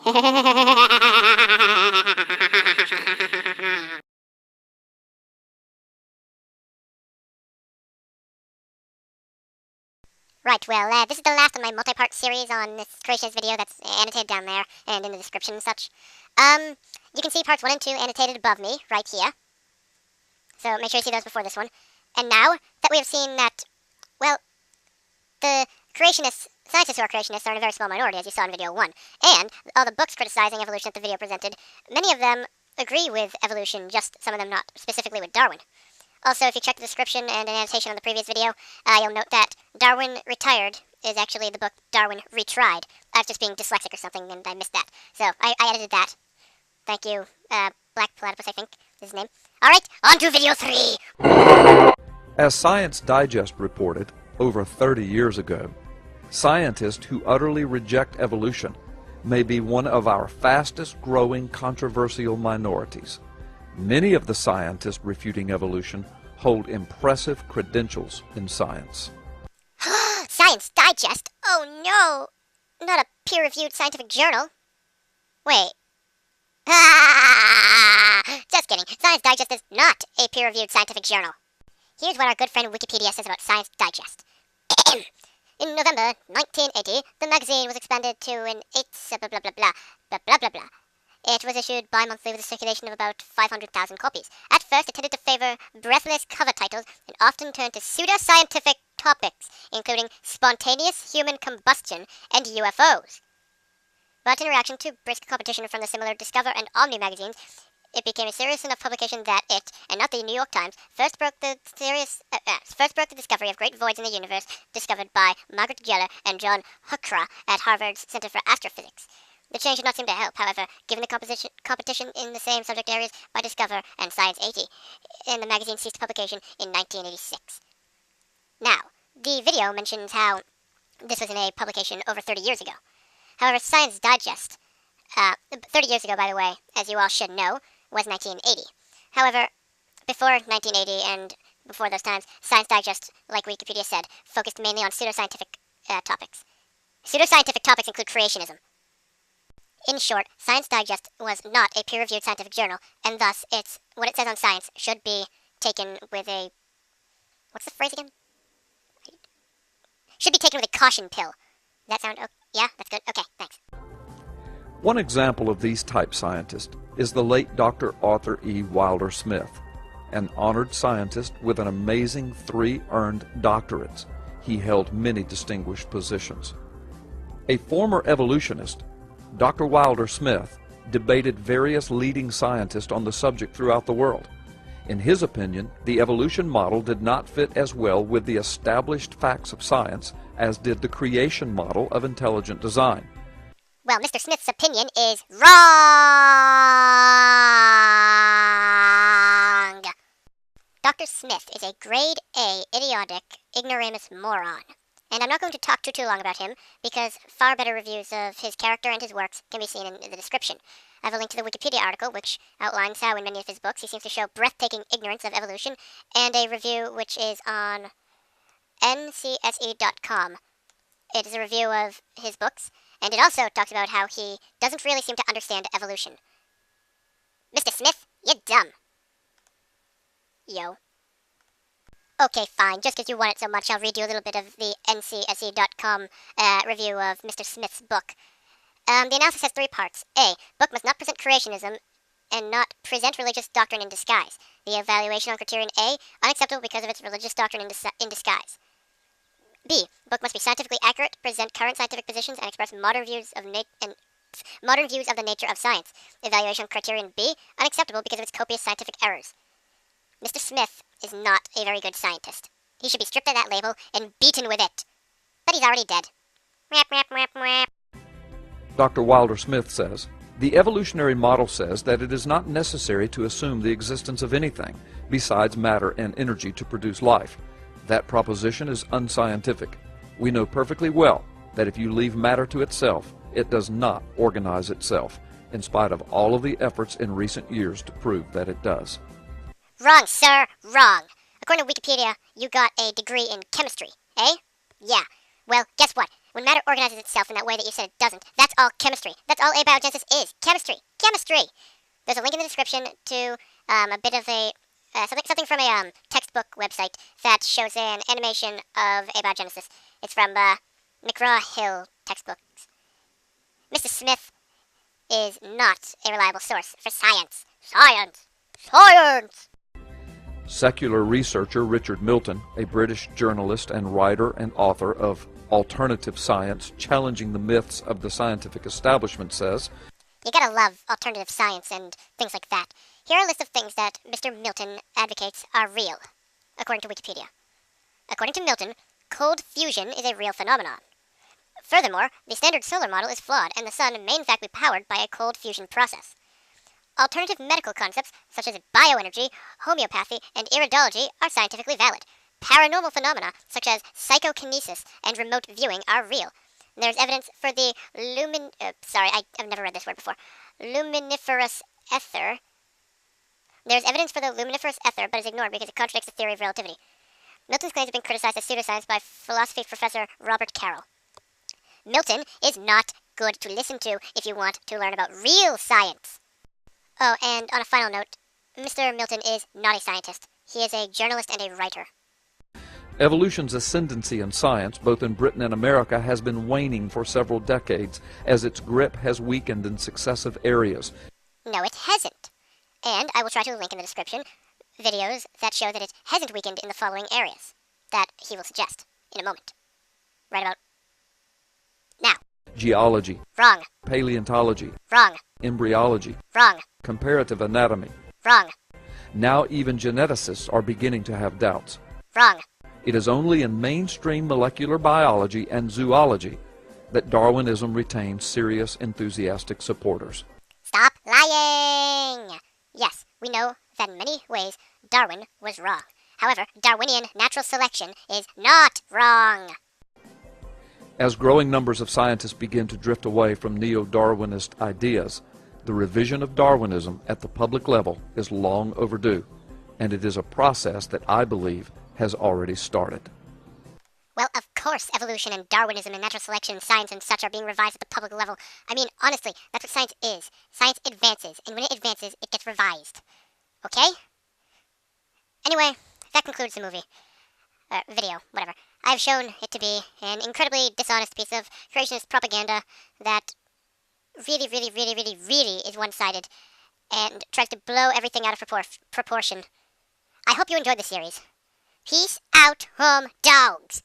Right, well, this is the last of my multi-part series on this creationist video that's annotated down there and in the description and such. You can see parts 1 and 2 annotated above me, right here. So make sure you see those before this one. And now that we have seen that, well, the creationists, scientists who are creationists are in a very small minority, as you saw in video 1. And all the books criticizing evolution that the video presented, many of them agree with evolution, just some of them not, specifically with Darwin. Also, if you check the description and an annotation on the previous video, you'll note that Darwin Retired is actually the book Darwin Retried. I was just being dyslexic or something, and I missed that. So, I edited that. Thank you, Black Platypus, I think is his name. Alright, on to video 3! As Science Digest reported over 30 years ago, scientists who utterly reject evolution may be one of our fastest growing controversial minorities. Many of the scientists refuting evolution hold impressive credentials in science. Science Digest? Oh no! Not a peer-reviewed scientific journal. Wait. Just kidding. Science Digest is not a peer-reviewed scientific journal. Here's what our good friend Wikipedia says about Science Digest. In November 1980, the magazine was expanded to an 8 blah blah blah blah blah blah blah blah. It was issued bi-monthly with a circulation of about 500,000 copies. At first, it tended to favor breathless cover titles and often turned to pseudo-scientific topics, including spontaneous human combustion and UFOs. But in reaction to brisk competition from the similar Discover and Omni magazines, it became a serious enough publication that it, and not the New York Times, first broke the discovery of great voids in the universe discovered by Margaret Geller and John Huckra at Harvard's Center for Astrophysics. The change did not seem to help, however, given the competition in the same subject areas by Discover and Science 80, and the magazine ceased publication in 1986. Now, the video mentions how this was in a publication over 30 years ago. However, Science Digest, 30 years ago, by the way, as you all should know, was 1980. However, before 1980 and before those times, Science Digest, like Wikipedia said, focused mainly on pseudoscientific topics. Pseudoscientific topics include creationism. In short, Science Digest was not a peer-reviewed scientific journal, and thus what it says on science should be taken with a... what's the phrase again? Should be taken with a caution pill. Does that sound okay? Yeah, that's good. Okay, thanks. One example of these type scientists is the late Dr. Arthur E. Wilder Smith, an honored scientist with an amazing 3 earned doctorates. He held many distinguished positions. A former evolutionist, Dr. Wilder Smith debated various leading scientists on the subject throughout the world. In his opinion, the evolution model did not fit as well with the established facts of science as did the creation model of intelligent design. Well, Mr. Smith's opinion is wrong! Dr. Smith is a grade A idiotic ignoramus moron. And I'm not going to talk too long about him, because far better reviews of his character and his works can be seen in the description. I have a link to the Wikipedia article, which outlines how in many of his books he seems to show breathtaking ignorance of evolution, and a review which is on ncse.com. It is a review of his books, and it also talks about how he doesn't really seem to understand evolution. Mr. Smith, you're dumb. Yo. Okay, fine. Just because you want it so much, I'll read you a little bit of the ncse.com review of Mr. Smith's book. The analysis has 3 parts. A. Book must not present creationism and not present religious doctrine in disguise. The evaluation on criterion A, unacceptable because of its religious doctrine in disguise. B. Book must be scientifically accurate, present current scientific positions, and express modern views of the nature of science. Evaluation on criterion B, unacceptable because of its copious scientific errors. Mr. Smith is not a very good scientist. He should be stripped of that label and beaten with it. But he's already dead. Dr. Wilder Smith says, the evolutionary model says that it is not necessary to assume the existence of anything besides matter and energy to produce life. That proposition is unscientific. We know perfectly well that if you leave matter to itself, it does not organize itself, in spite of all of the efforts in recent years to prove that it does. Wrong, sir, wrong. According to Wikipedia, you got a degree in chemistry, eh? Yeah. Well, guess what? When matter organizes itself in that way that you said it doesn't, that's all chemistry. That's all abiogenesis is. Chemistry. Chemistry! There's a link in the description to a bit of a something from a textbook website that shows an animation of abiogenesis. It's from McGraw-Hill textbooks. Mr. Smith is not a reliable source for science. Science! Science! Secular researcher Richard Milton, a British journalist and writer and author of Alternative Science, Challenging the Myths of the Scientific Establishment, says, You gotta love alternative science and things like that. Here are a list of things that Mr. Milton advocates are real, according to Wikipedia. According to Milton, cold fusion is a real phenomenon. Furthermore, the standard solar model is flawed, and the sun may in fact be powered by a cold fusion process. Alternative medical concepts, such as bioenergy, homeopathy, and iridology, are scientifically valid. Paranormal phenomena, such as psychokinesis and remote viewing, are real. There's evidence for the I've never read this word before. Luminiferous ether. There's evidence for the luminiferous ether, but is ignored because it contradicts the theory of relativity. Milton's claims have been criticized as pseudoscience by philosophy professor Robert Carroll. Milton is not good to listen to if you want to learn about real science. Oh, and on a final note, Mr. Milton is not a scientist. He is a journalist and a writer. Evolution's ascendancy in science, both in Britain and America, has been waning for several decades as its grip has weakened in successive areas. No, it hasn't. And I will try to link in the description videos that show that it hasn't weakened in the following areas that he will suggest in a moment. Right about now. Geology. Wrong. Paleontology. Wrong. Embryology. Wrong. Comparative anatomy. Wrong. Now even geneticists are beginning to have doubts. Wrong. It is only in mainstream molecular biology and zoology that Darwinism retains serious enthusiastic supporters. Stop lying! Yes, we know that in many ways Darwin was wrong. However, Darwinian natural selection is not wrong. As growing numbers of scientists begin to drift away from neo-Darwinist ideas, the revision of Darwinism at the public level is long overdue, and it is a process that I believe has already started. Well, of course, evolution and Darwinism and natural selection and science and such are being revised at the public level. I mean, honestly, that's what science is. Science advances, and when it advances, it gets revised. Okay? Anyway, that concludes the movie. Video, whatever. I've shown it to be an incredibly dishonest piece of creationist propaganda that really is one-sided and tries to blow everything out of proportion. I hope you enjoyed the series. Peace out, home dogs.